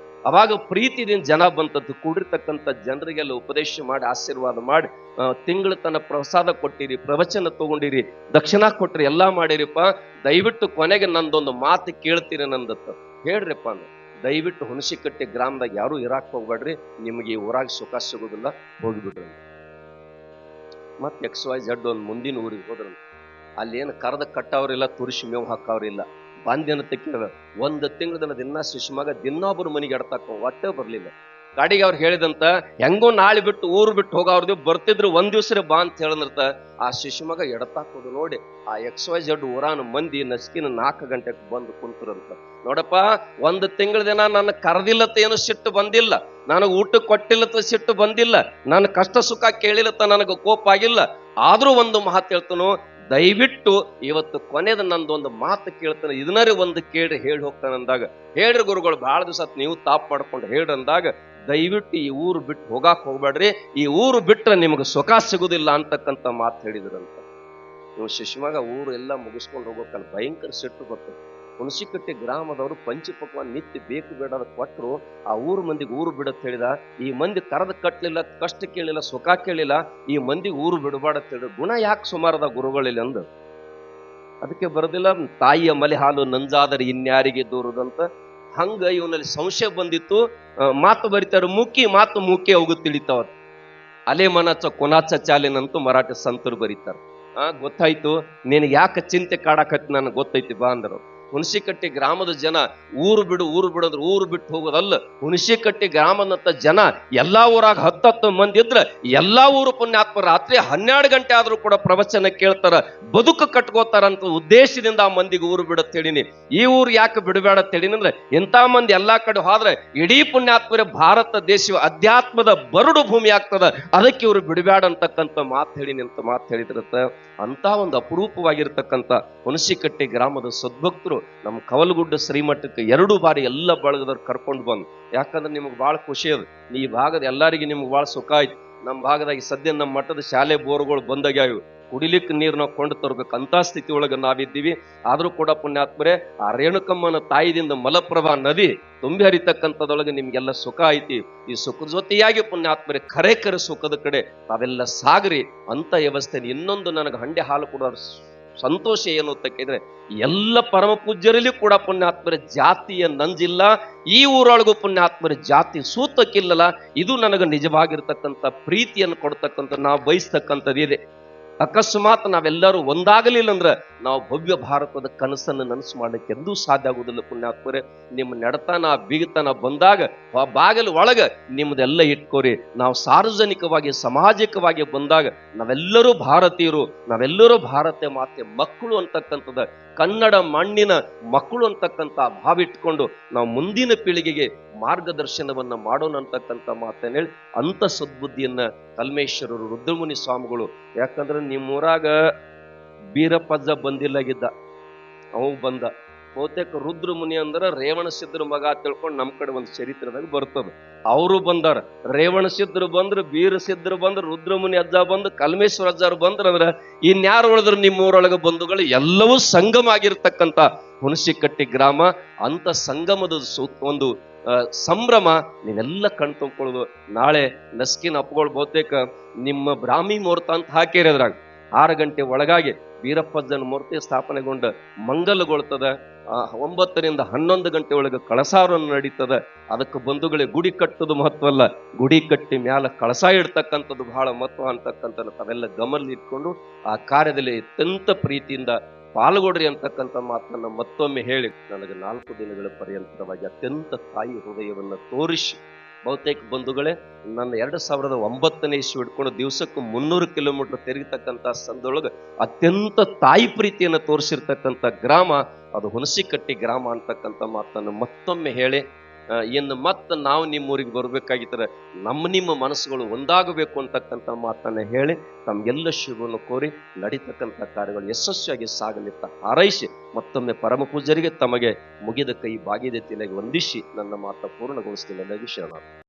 ಅವಾಗ ಪ್ರೀತಿದಿಂದ ಜನ ಬಂತದ್ದು, ಕೂಡಿರ್ತಕ್ಕಂಥ ಜನರಿಗೆಲ್ಲ ಉಪದೇಶ ಮಾಡಿ ಆಶೀರ್ವಾದ ಮಾಡಿ ತಿಂಗಳ ತನ್ನ ಪ್ರಸಾದ ಕೊಟ್ಟಿರಿ, ಪ್ರವಚನ ತಗೊಂಡಿರಿ, ದಕ್ಷಿಣ ಕೊಟ್ರಿ, ಎಲ್ಲಾ ಮಾಡಿರಿಪ್ಪ. ದಯವಿಟ್ಟು ಕೊನೆಗೆ ನಂದೊಂದು ಮಾತು ಕೇಳ್ತೀರಿ ನಂದತ್ತ. ಹೇಳ್ರಿಪ್ಪ ಅಂದ್ರೆ, ದಯವಿಟ್ಟು ಹುಣಸಿಕಟ್ಟೆ ಗ್ರಾಮದಾಗ ಯಾರು ಇರಾಕ್ ಹೋಗ್ಬೇಡ್ರಿ, ನಿಮಗೆ ಈ ಊರಾಗ ಸುಖ ಸಿಗೋದಿಲ್ಲ, ಹೋಗಿಬಿಡ್ರಿ. ಮತ್ತೆ XYZ ಒಂದು ಮುಂದಿನ ಊರಿಗೆ ಹೋದ್ರಂತ. ಅಲ್ಲಿ ಏನು ಕರೆದ ಕಟ್ಟವ್ರಿಲ್ಲ, ತುರಿಸಿ ಮೇವು ಹಾಕವ್ರಿಲ್ಲ. ಬಂದೇನಂತ ಕೇಳ 1 ತಿಂಗಳ ದಿನ ಶಿಶುಮಗ ದಿನೊಬ್ಬರು ಮನೆಗೆ ಎಡ್ತಾಕ ಒಟ್ಟೆ ಬರ್ಲಿಲ್ಲ. ಗಾಡಿಗೆ ಅವ್ರು ಹೇಳಿದಂತ, ಹೆಂಗೋ ನಾಳೆ ಬಿಟ್ಟು ಊರು ಬಿಟ್ಟು ಹೋಗವ್ರದ್ದು ಬರ್ತಿದ್ರು 1 ದಿವ್ಸ ಬಾ ಅಂತ ಹೇಳಿದ್ರಂತ. ಆ ಶಿಶುಮಗ ಎಡತಾಕೋದು ನೋಡಿ ಆ XYZ ಊರಾನ ಮಂದಿ ನಸ್ಕಿನ 4 ಗಂಟೆಗೆ ಬಂದು ಕುಂತರಂತ. ನೋಡಪ್ಪ, 1 ತಿಂಗಳ ದಿನ ನನ್ನ ಕರೆದಿಲ್ಲತ್ತ ಏನು ಸಿಟ್ಟು ಬಂದಿಲ್ಲ, ನನಗೆ ಊಟ ಕೊಟ್ಟಿಲ್ಲತ್ತ ಸಿಟ್ಟು ಬಂದಿಲ್ಲ, ನನ್ನ ಕಷ್ಟ ಸುಖ ಕೇಳಿಲ್ಲತ್ತ ನನಗೆ ಕೋಪ ಆಗಿಲ್ಲ. ಆದ್ರೂ ಒಂದು ಮಾತು ಹೇಳ್ತಾನು, ದಯವಿಟ್ಟು ಇವತ್ತು ಕೊನೆದ ನಂದೊಂದು ಮಾತು ಕೇಳ್ತಾನೆ, ಇದನ್ನರೇ ಒಂದು ಕೇಳ್ರಿ ಹೇಳಿ ಹೋಗ್ತಾನೆ ಅಂದಾಗ, ಹೇಳ್ರಿ ಗುರುಗಳು ಬಹಳ ದಿವಸ ನೀವು ತಾಪ್ ಮಾಡ್ಕೊಂಡು ಹೇಳ್ರಿ ಅಂದಾಗ, ದಯವಿಟ್ಟು ಈ ಊರು ಬಿಟ್ಟು ಹೋಗಾಕ್ ಹೋಗ್ಬೇಡ್ರಿ, ಈ ಊರು ಬಿಟ್ರೆ ನಿಮ್ಗೆ ಸುಖ ಸಿಗುದಿಲ್ಲ ಅಂತಕ್ಕಂಥ ಮಾತು ಹೇಳಿದ್ರಂತ. ನೀವು ಶಿಶುಮಗ ಊರು ಎಲ್ಲ ಮುಗಿಸ್ಕೊಂಡು ಹೋಗ್ಬೇಕಲ್ಲ, ಭಯಂಕರ ಸಿಟ್ಟು ಬರ್ತದೆ. ಹುಣಸಿಕಟ್ಟೆ ಗ್ರಾಮದವರು ಪಂಚಪಕ್ವಾನ್ ನಿತ್ಯ ಬೇಕು ಬೇಡ ಕೊಟ್ಟರು. ಆ ಊರು ಮಂದಿಗೆ ಊರು ಬಿಡತ್ ಹೇಳಿದ. ಈ ಮಂದಿ ಕರೆದ ಕಟ್ಲಿಲ್ಲ, ಕಷ್ಟ ಕೇಳಿಲ್ಲ, ಸುಖ ಕೇಳಿಲ್ಲ, ಈ ಮಂದಿಗೆ ಊರು ಬಿಡಬಾಡತ್ ಹೇಳಿದ. ಗುಣ ಯಾಕೆ ಸುಮಾರದ ಗುರುಗಳಲ್ಲಿ ಅಂದ. ಅದಕ್ಕೆ ಬರೋದಿಲ್ಲ, ತಾಯಿಯ ಮಲೆ ಹಾಲು ನಂಜಾದರೆ ಇನ್ಯಾರಿಗೆ ದೂರದಂತ. ಹಂಗ ಇವನಲ್ಲಿ ಸಂಶಯ ಬಂದಿತ್ತು. ಮಾತು ಬರೀತಾರೆ, ಮಾತು ಮೂಕಿ ಹೋಗುತ್ತ ತಿಳಿತಾವ. ಅಲೆ ಮನಚ ಕೊನಾಚ ಚಾಲಿನಂತೂ ಮರಾಠಿ ಸಂತರು ಬರೀತಾರೆ. ಗೊತ್ತಾಯ್ತು, ನೀನು ಯಾಕೆ ಚಿಂತೆ ಕಾಡಕತ್ತಿ ನನಗೆ ಗೊತ್ತೈತಿ ಬಾ ಅಂದರು. ಹುಣಸಿಕಟ್ಟಿ ಗ್ರಾಮದ ಜನ ಊರು ಬಿಡೋದ್ರೆ ಊರು ಬಿಟ್ಟು ಹೋಗೋದಲ್ಲ. ಹುಣಸಿಕಟ್ಟಿ ಗ್ರಾಮದಂತ ಜನ ಎಲ್ಲಾ ಊರಾಗ 10 ಮಂದಿ ಇದ್ರೆ ಎಲ್ಲಾ ಊರು ಪುಣ್ಯಾತ್ಮ ರಾತ್ರಿ 12 ಗಂಟೆ ಆದ್ರೂ ಕೂಡ ಪ್ರವಚನ ಕೇಳ್ತಾರ, ಬದುಕು ಕಟ್ಕೋತಾರಂತ ಉದ್ದೇಶದಿಂದ ಆ ಮಂದಿಗೆ ಊರು ಬಿಡತ್ ಹೇಳಿನಿ. ಈ ಊರು ಯಾಕೆ ಬಿಡಬೇಡ ಹೇಳಿನಿ ಅಂದ್ರೆ, ಇಂಥ ಮಂದಿ ಎಲ್ಲಾ ಕಡೆ ಹೋದ್ರೆ ಇಡೀ ಪುಣ್ಯಾತ್ಮರ ಭಾರತ ದೇಶ ಅಧ್ಯಾತ್ಮದ ಬರಡು ಭೂಮಿ ಆಗ್ತದ, ಅದಕ್ಕೆ ಇವರು ಬಿಡಬೇಡ ಅಂತಕ್ಕಂಥ ಮಾತು ಹೇಳಿನಿ ಅಂತ ಮಾತು ಹೇಳಿದ್ರತ್ತ. ಅಂತ ಒಂದು ಅಪರೂಪವಾಗಿರ್ತಕ್ಕಂಥ ಹುಣಸಿಕಟ್ಟೆ ಗ್ರಾಮದ ಸದ್ಭಕ್ತರು ನಮ್ಮ ಕವಲಗುಡ್ಡ ಶ್ರೀಮಠಕ್ಕೆ 2 ಬಾರಿ ಎಲ್ಲ ಬಳಗದವ್ರು ಕರ್ಕೊಂಡು ಬಂದು. ಯಾಕಂದ್ರೆ ನಿಮ್ಗೆ ಬಹಳ ಖುಷಿ ಅದ, ಈ ಭಾಗದ ಎಲ್ಲರಿಗೆ ನಿಮ್ಗೆ ಬಹಳ ಸುಖ ಆಯ್ತು. ನಮ್ಮ ಭಾಗದಾಗ ಸದ್ಯ ನಮ್ಮ ಮಠದ ಶಾಲೆ ಬೋರ್ಗಳು ಬಂದಾಗ್ಯಾವ. ಕುಡಿಲಿಕ್ಕೆ ನೀರನ್ನ ಕೊಂಡು ತರಬೇಕಂತ ಸ್ಥಿತಿ ಒಳಗೆ ನಾವಿದ್ದೀವಿ. ಆದ್ರೂ ಕೂಡ ಪುಣ್ಯಾತ್ಮರೇ, ಆ ರೇಣುಕಮ್ಮನ ತಾಯಿದಿಂದ ಮಲಪ್ರಭಾ ನದಿ ತುಂಬಿ ಹರಿತಕ್ಕಂಥದೊಳಗೆ ನಿಮ್ಗೆಲ್ಲ ಸುಖ ಐತಿ. ಈ ಸುಖದ ಜೊತೆಯಾಗಿ ಪುಣ್ಯಾತ್ಮರೇ ಕರೆ ಸುಖದ ಕಡೆ ತಾವೆಲ್ಲ ಸಾಗ್ರಿ ಅಂತ ವ್ಯವಸ್ಥೆ. ಇನ್ನೊಂದು ನನಗೆ ಹಂಡೆ ಹಾಲು ಕೊಡೋ ಸಂತೋಷ ಏನು ಅಂತ ಕೇಳಿದ್ರೆ, ಎಲ್ಲ ಪರಮ ಪೂಜ್ಯರಲ್ಲಿ ಕೂಡ ಪುಣ್ಯಾತ್ಮರೇ ಜಾತಿಯ ನಂಜಿಲ್ಲ. ಈ ಊರೊಳಗೂ ಪುಣ್ಯಾತ್ಮರೇ ಜಾತಿ ಸೂತಕ್ಕಿಲ್ಲಲ್ಲ. ಇದು ನನಗೆ ನಿಜವಾಗಿರ್ತಕ್ಕಂಥ ಪ್ರೀತಿಯನ್ನು ಕೊಡ್ತಕ್ಕಂಥ ನಾವು ಬಯಸ್ತಕ್ಕಂಥದ್ದು ಇದೆ. ಅಕಸ್ಮಾತ್ ನಾವೆಲ್ಲರೂ ಒಂದಾಗಲಿಲ್ಲ ಅಂದ್ರೆ ನಾವು ಭವ್ಯ ಭಾರತದ ಕನಸನ್ನು ನನಸು ಮಾಡ್ಲಿಕ್ಕೆ ಎಂದೂ ಸಾಧ್ಯ ಆಗುವುದಿಲ್ಲ ಪುಣ್ಯಾತ್ಮರೇ. ನಿಮ್ಮ ನೆಡತನ ಬಿಗತನ ಬಂದಾಗ ಆ ಬಾಗಿಲು ಒಳಗ ನಿಮ್ದೆಲ್ಲ ಇಟ್ಕೋರಿ. ನಾವು ಸಾರ್ವಜನಿಕವಾಗಿ ಸಾಮಾಜಿಕವಾಗಿ ಬಂದಾಗ ನಾವೆಲ್ಲರೂ ಭಾರತೀಯರು, ನಾವೆಲ್ಲರೂ ಭಾರತೀಯ ಮಾತೆ ಮಕ್ಕಳು ಅಂತಕ್ಕಂಥದ್ದು, ಕನ್ನಡ ಮಣ್ಣಿನ ಮಕ್ಕಳು ಅಂತಕ್ಕಂಥ ಭಾವ ಇಟ್ಕೊಂಡು ನಾವು ಮುಂದಿನ ಪೀಳಿಗೆಗೆ ಮಾರ್ಗದರ್ಶನವನ್ನ ಮಾಡೋಣ ಅಂತಕ್ಕಂಥ ಮಾತನ್ನ ಹೇಳಿ ಅಂತ ಸದ್ಬುದ್ಧಿಯನ್ನ ಕಲ್ಮೇಶ್ವರರು ರುದ್ರಮುನಿ ಸ್ವಾಮಿಗಳು, ಯಾಕಂದ್ರೆ ನಿಮ್ಮೂರಾಗ ಬೀರಪ್ಪಜ್ಜ ಬಂದಿಲ್ಲಾಗಿದ್ದ, ಅವು ಬಂದ. ಬಹುತೇಕ ರುದ್ರಮುನಿ ಅಂದ್ರ ರೇವಣ ಸಿದ್ಧರ ಮಗ ತಿಳ್ಕೊಂಡು ನಮ್ ಕಡೆ ಒಂದು ಚರಿತ್ರದಾಗ ಬರ್ತದ. ಅವರು ಬಂದಾರ, ರೇವಣ ಸಿದ್ಧರು ಬಂದ್ರು, ಬೀರ ಸಿದ್ಧರು ಬಂದ್ರು, ರುದ್ರಮುನಿ ಅಜ್ಜ ಬಂದು, ಕಲ್ಮೇಶ್ವರ ಅಜ್ಜಾರು ಬಂದ್ರ ಅಂದ್ರ ಇನ್ಯಾರು ಉಳಿದ್ರು ನಿಮ್ಮೂರೊಳಗ ಬಂಧುಗಳು ಎಲ್ಲವೂ ಸಂಗಮ ಆಗಿರ್ತಕ್ಕಂಥ ಹುಣಸಿಕಟ್ಟಿ ಗ್ರಾಮ. ಅಂತ ಸಂಗಮದ ಒಂದು ಸಂಭ್ರಮ ನೀವೆಲ್ಲ ಕಣ್ ತುಂಬ್ಕೊಳ್ಳೋದು. ನಾಳೆ ನಸ್ಕಿನ ಅಪ್ಪಗಳು ಬಹುತೇಕ ನಿಮ್ಮ ಬ್ರಾಹ್ಮಿ ಮುಹೂರ್ತ ಅಂತ ಹಾಕಿರಿ. ಅದ್ರಾಗ 6 ಗಂಟೆ ಒಳಗಾಗಿ ಬೀರಪ್ಪಜ್ಜನ ಮೂರ್ತಿ ಸ್ಥಾಪನೆಗೊಂಡ ಮಂಗಲಗೊಳ್ತದ. 9 ರಿಂದ 11 ಗಂಟೆ ಒಳಗೆ ಕಳಸಾರನ್ನು ನಡೀತದ. ಅದಕ್ಕೆ ಬಂಧುಗಳೇ ಗುಡಿ ಕಟ್ಟೋದು ಮಹತ್ವ ಅಲ್ಲ, ಗುಡಿ ಕಟ್ಟಿ ಮ್ಯಾಲ ಕಳಸ ಇಡ್ತಕ್ಕಂಥದ್ದು ಬಹಳ ಮಹತ್ವ ಅಂತಕ್ಕಂಥ ತಾವೆಲ್ಲ ಗಮನ ಇಟ್ಕೊಂಡು ಆ ಕಾರ್ಯದಲ್ಲಿ ಅತ್ಯಂತ ಪ್ರೀತಿಯಿಂದ ಪಾಲ್ಗೊಡ್ರಿ ಅಂತಕ್ಕಂಥ ಮಾತನ್ನ ಮತ್ತೊಮ್ಮೆ ಹೇಳಿ, ನನಗೆ 4 ದಿನಗಳ ಪರ್ಯಂತರವಾಗಿ ಅತ್ಯಂತ ತಾಯಿ ಹೃದಯವನ್ನ ತೋರಿಸಿ, ಬಹುತೇಕ ಬಂಧುಗಳೇ ನನ್ನ 2009ನೇ ಇಸ್ವಿ ಹಿಡ್ಕೊಂಡು ದಿವಸಕ್ಕೂ 300 ಕಿಲೋಮೀಟರ್ ತಿರುಗತಕ್ಕಂಥ ಸಂದೊಳಗೆ ಅತ್ಯಂತ ತಾಯಿ ಪ್ರೀತಿಯನ್ನು ತೋರಿಸಿರ್ತಕ್ಕಂಥ ಗ್ರಾಮ ಅದು ಹುಣಸಿಕಟ್ಟಿ ಗ್ರಾಮ ಅಂತಕ್ಕಂಥ ಮಾತನ್ನು ಮತ್ತೊಮ್ಮೆ ಹೇಳಿ, ಇನ್ನು ಮತ್ತೆ ನಾವು ನಿಮ್ಮೂರಿಗೆ ಬರ್ಬೇಕಾಗಿದ್ರೆ ನಿಮ್ಮ ಮನಸ್ಸುಗಳು ಒಂದಾಗಬೇಕು ಅಂತಕ್ಕಂಥ ಮಾತನ್ನ ಹೇಳಿ ತಮ್ಗೆಲ್ಲ ಶುಭವನ್ನು ಕೋರಿ ನಡೀತಕ್ಕಂಥ ಕಾರ್ಯಗಳು ಯಶಸ್ವಿಯಾಗಿ ಸಾಗಲಿತ್ತ ಹಾರೈಸಿ ಮತ್ತೊಮ್ಮೆ ಪರಮ ಪೂಜರಿಗೆ ತಮಗೆ ಮುಗಿದ ಕೈ ಬಾಗಿದೆ ತಿಲೆಗೆ ವಂದಿಸಿ ನನ್ನ ಮಾತ ಪೂರ್ಣಗೊಳಿಸ್ತೀನಿ. ಶರಣ.